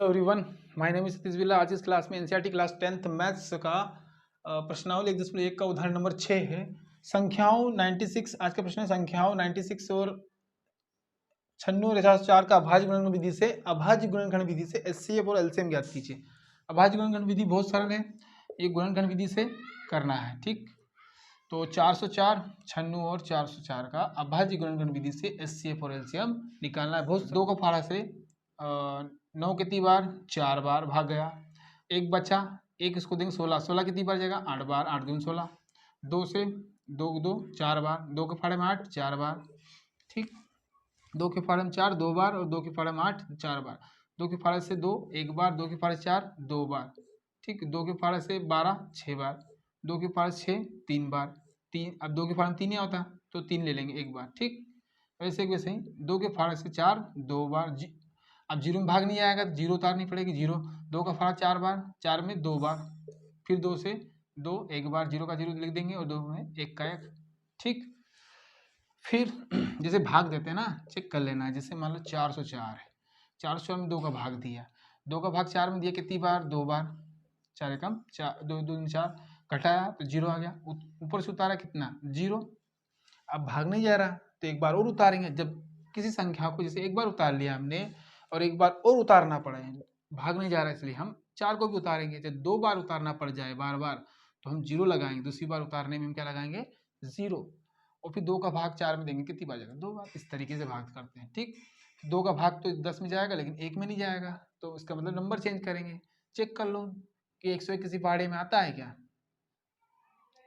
Everyone, my name is Satish बिल्ला। आज इस क्लास में एनसीईआरटी क्लास 10th मैथ्स का प्रश्नावली 1.1 का उदाहरण नंबर 6 है। संख्याओं 96। आज का प्रश्न है संख्याओं 96 और 96 और 4 का अभाज्य गुणनखंड विधि से एचसीएफ और एलसीएम ज्ञात कीजिए। अभाज्य गुणनखंड विधि बहुत सरल है, ये गुणनखंड विधि से करना है। ठीक, तो 404, 96 और 404 का अभाज्य गुणनखंड विधि से एचसीएफ और एलसीएम निकालना है। बहुत दो का फाड़ा से 9 कितनी बार 4 बार भाग गया, एक बचा, एक इसको देंगे 16, 16 कितनी बार जाएगा 8 बार, 8 दूनी 16, 2 से 2 2 4 बार, 2 के फाड़े में 8 4 बार। ठीक, 2 के फाड़े में 4 2 बार और 2 के फाड़े में 8 4 बार, 2 के फाड़े से 2 1 बार, 2 के फाड़े 4 2 बार। ठीक, 2 के फाड़े से 12 6 बार, 2 के फाड़े 6 3 बार, 3, अब 2 के फाड़े में 3 ही होता तो 3 ले लेंगे एक बार। ठीक, वैसे ही 2 के फाड़े से 4 2 बार। अब जीरो में भाग नहीं आएगा तो जीरो उतारनी पड़ेगी, जीरो, 2 का फाड़ा 4 बार, 4 में 2 बार, फिर 2 से 2 एक बार, जीरो का जीरो लिख देंगे और 2 में 1 का 1। ठीक, फिर जैसे भाग देते हैं ना, चेक कर लेना है। जैसे मान लो 404 है, 404 में 2 का भाग दिया, 2 का भाग 4 में दिया कितनी बार 2 बार, 4 एकम 4 2 2 4, घटाया तो जीरो आ गया, ऊपर से उतारा कितना जीरो। अब भाग नहीं जा रहा तो एक बार और उतारेंगे। जब किसी संख्या को जैसे एक बार उतार लिया हमने और एक बार और उतारना पड़े, भाग नहीं जा रहा इसलिए हम 4 को भी उतारेंगे। जब 2 बार उतारना पड़ जाए बार बार तो हम जीरो लगाएंगे, दूसरी बार उतारने में हम क्या लगाएंगे जीरो, और फिर 2 का भाग 4 में देंगे कितनी बार जाएगा 2 बार। इस तरीके से भाग करते हैं। ठीक, 2 का भाग तो 10 में जाएगा लेकिन 1 में नहीं जाएगा, तो इसका मतलब नंबर चेंज करेंगे। चेक कर लो कि 101 किसी पहाड़े में आता है क्या,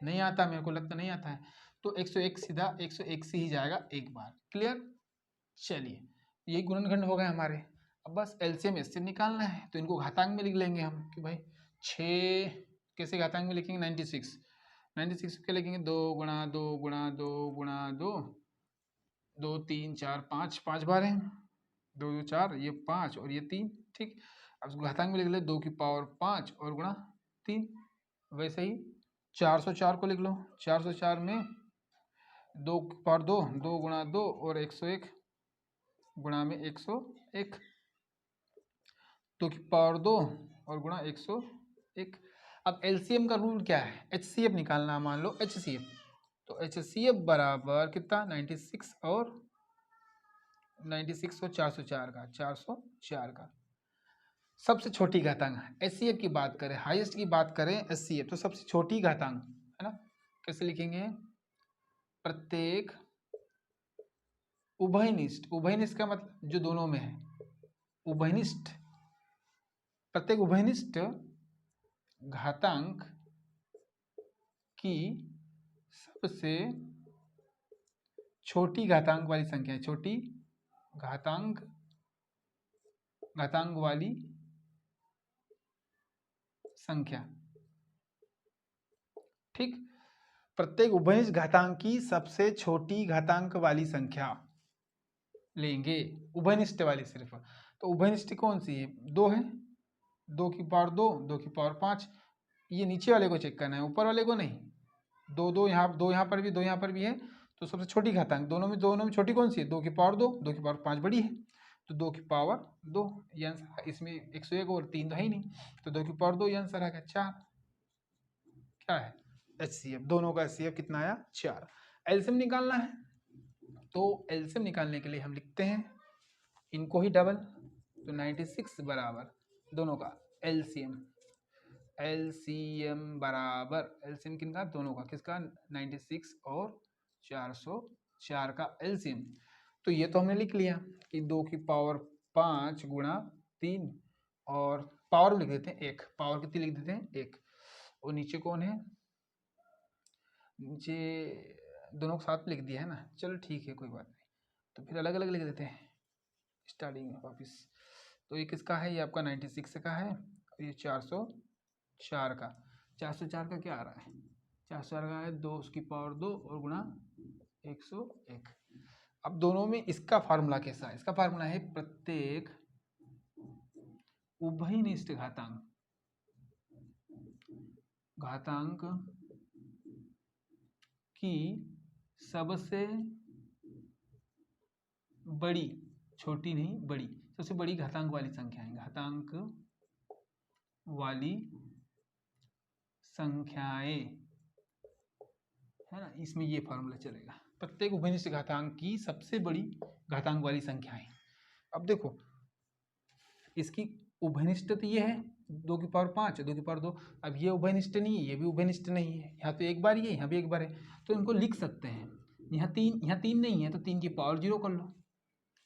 नहीं आता, मेरे को लगता नहीं आता है, तो 101 सीधा 101 से ही जाएगा एक बार। क्लियर, चलिए यही गुणनखंड हो गए हमारे। अब बस एलसीएम एचसीएफ निकालना है, तो इनको घातांक में लिख लेंगे हम कि भाई 6 कैसे घातांक में लिखेंगे 96, 96 क्या लिखेंगे 2 गुणा 2 गुणा 2 गुणा 2, 2 3 4 5, 5 बार है, 2 2 4, ये 5 और ये 3। ठीक, अब इसको घातांक में लिख ले 2 की पावर 5 और गुणा 3। वैसे ही 404 को लिख लो, 404 में 2 की पावर 2, 2 गुणा 2 और 101 गुणा में 101, 2 की पावर 2 और गुणा 101। अब एलसीएम का रूल क्या है, एचसीएफ निकालना, मान लो एचसीएफ, तो एचसीएफ बराबर कितना 96 और 404 का, 404 का सबसे छोटी घातांक। एचसीएफ की बात करें, हाईएस्ट की बात करें एचसीएफ, तो सबसे छोटी घातांक है ना, कैसे लिखेंगे प्रत्येक उभयनिष्ठ, उभयनिष्ठ का मतलब जो दोनों में है, उभयनिष्ठ, प्रत्येक उभयनिष्ठ घातांक की सबसे छोटी घातांक वाली संख्या है, छोटी घातांक वाली संख्या। ठीक, प्रत्येक उभयनिष्ठ घातांक की सबसे छोटी घातांक वाली संख्या लेंगे, उभयनिष्ठ वाली सिर्फ। तो उभयनिष्ठ कौन सी है, 2 है, 2 की पावर 2, 2 की पावर 5, ये नीचे वाले को चेक करना है, ऊपर वाले को नहीं। 2 2 यहाँ, 2 यहाँ पर भी, 2 यहाँ पर भी है, तो सबसे छोटी घातांक दोनों में छोटी कौन सी है, 2 की पावर 2, 2 की पावर 5 बड़ी है, तो 2 की पावर 2 ये आंसर। इसमें 101 और 3 तो है ही नहीं, तो 2 की पावर 2 ये आंसर आ गया 4। क्या है एचसीएफ, दोनों का एचसीएफ कितना आया 4। एलसीएम निकालना है, तो एलसीएम निकालने के लिए हम लिखते हैं इनको ही डबल, तो 96 बराबर दोनों का एलसीएम, एलसीएम बराबर एलसीएम किनका दोनों का, किसका 96 और 404 का एलसीएम। तो ये तो हमने लिख लिया कि 2 की पावर 5 गुणा 3, और पावर लिख देते हैं 1, पावर कितनी लिख देते हैं 1, और नीचे कौन है, नीचे दोनों को साथ लिख दिया है ना, चलो ठीक है कोई बात नहीं, तो फिर अलग अलग लिख देते हैं स्टार्टिंग में वापिस। तो ये किसका है, ये आपका 96 का है और ये 404 का। 404 का क्या आ रहा है, 404 का है 2 की पावर 2 और गुणा 101। अब दोनों में इसका फार्मूला कैसा है, इसका फार्मूला है प्रत्येक उभयनिष्ठ घातांक की सबसे बड़ी, छोटी नहीं बड़ी, सबसे बड़ी घातांक वाली संख्याएं, घातांक वाली संख्याएं, है ना, इसमें ये फॉर्मूला चलेगा, प्रत्येक उभयनिष्ठ घातांक की सबसे बड़ी घातांक वाली संख्याएं। अब देखो इसकी उभयनिष्ठ तो ये है 2 की पावर 5, 2 की पावर 2। अब ये उभयनिष्ठ नहीं है, ये भी उभयनिष्ठ नहीं है, यहाँ तो एक बार ये, यहाँ भी एक बार है, तो इनको लिख सकते हैं। यहाँ 3 नहीं है तो 3 की पावर 0 कर लो,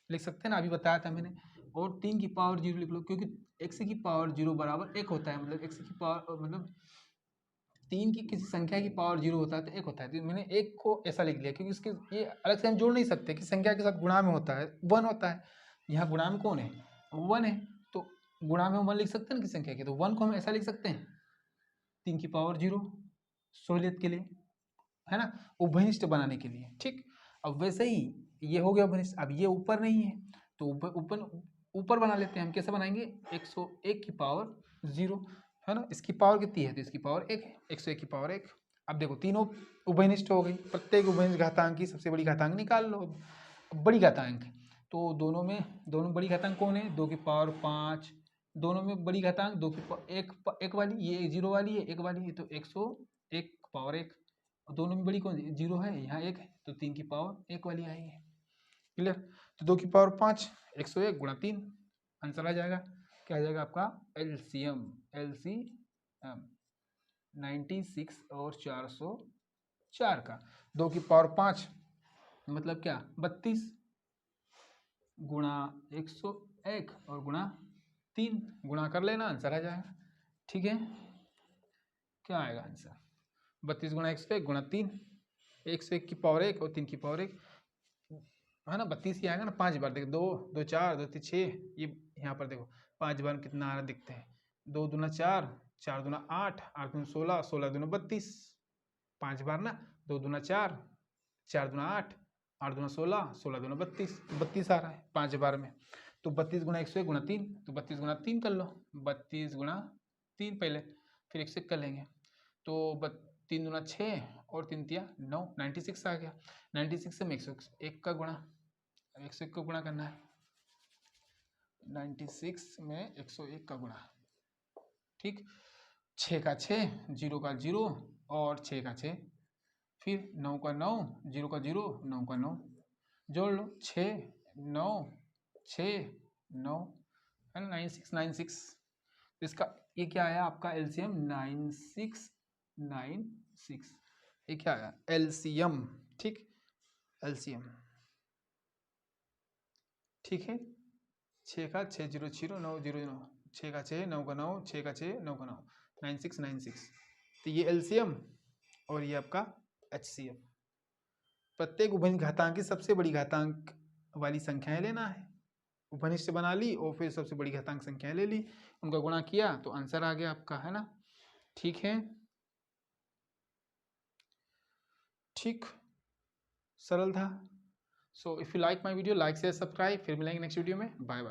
लिख सकते हैं ना, अभी बताया था मैंने। और 3 की पावर 0 लिख लो, क्योंकि x की पावर 0 बराबर 1 होता है, मतलब x की पावर मतलब 3 की किसी संख्या की पावर 0 होता है तो 1 होता है, तो मैंने 1 को ऐसा लिख लिया, क्योंकि इसके ये अलग से हम जोड़ नहीं सकते कि संख्या के साथ गुणा में होता है 1 होता है, यहाँ गुणा में कौन है 1 है, तो गुणा में हम 1 लिख सकते हैं ना किसी संख्या के, तो 1 को हम ऐसा लिख सकते हैं 3 की पावर 0, सहूलियत के लिए, है ना, उभयनिष्ठ बनाने के लिए। ठीक, अब वैसे ही ये हो गया उभयनिष्ठ। अब ये ऊपर नहीं है तो ऊपर बना लेते हैं हम, कैसे बनाएंगे 101 की पावर 0, है ना, इसकी पावर कितनी है तो इसकी पावर 1 है, 101 की पावर 1। अब देखो तीनों उभयनिष्ठ हो गई, प्रत्येक उभयनिष्ठ घातांक की सबसे बड़ी घातांक निकाल लो। अब बड़ी घातांक तो दोनों बड़ी घातांक कौन है 2 की पावर 5, दोनों में बड़ी घातांक 2 की पावर 1 वाली, ये 0 वाली है 1 वाली है, तो 101 पावर 1, दोनों में बड़ी कौन सी 0 है, यहाँ 1 है, तो 3 की पावर 1 वाली आएगी। क्लियर, तो 2 की पावर 5, 101 गुणा 3, आंसर आ जाएगा, क्या आ जाएगा आपका एलसीएम 96 और 404 का। 2 की पावर 5 मतलब क्या 32 गुणा 101 और गुणा 3, गुणा कर लेना, आंसर आ जाएगा। ठीक है, क्या आएगा आंसर 32 गुणा 101 गुणा 3, 101 की पावर 1 और 3 की पावर 1, है ना, 32 ही आएगा ना। 5 बार देखो 2 2 4 2 3 6, ये यहाँ पर देखो 5 बार कितना आ रहा दिखते हैं, 2 दूना 4, 4 दूना 8, 8 दूना 16, 16 दूना 32, 5 बार ना, 2 दूना 4, 4 दूना 8, 8 दूना 16, 16 दूना 32, 32 आ रहा है 5 बार में। तो 32 गुणा 101 गुणा 3, तो 32 गुणा 3 कर लो, 32 गुणा 3 पहले, फिर 101 कर लेंगे, तो 3 दूना 6 और 3 तिया 9, 96 आ गया। 96 से 101 का गुणा, 101 का गुणा करना है, 96 में 101 का गुणा। ठीक, 6 का 6, 0 का 0 और 6 का 6, फिर 9 का 9, 0 का 0, 9 का 9, जोड़ लो 6 9 6 9, है ना, 9696। तो इसका ये क्या आया आपका एलसीएम 9696, ये क्या आया एलसीएम। ठीक, एलसीएम ठीक है, 6 का 6 0 0 9 0 9, 6 का 6 9 का 9, 6 का 6 9 का 9, 9696। तो ये एलसीएम और ये आपका एचसीएफ। प्रत्येक उभयनिष्ठ घातांक की सबसे बड़ी घातांक वाली संख्याएं लेना है, उपनिष्ठ बना ली और फिर सबसे बड़ी घातांक संख्याएं ले ली, उनका गुणा किया तो आंसर आ गया आपका, है ना। ठीक है, ठीक, सरल था। So if you like my video, like share subscribe, फिर मिलेंगे नेक्स्ट वीडियो में, बाय बाय।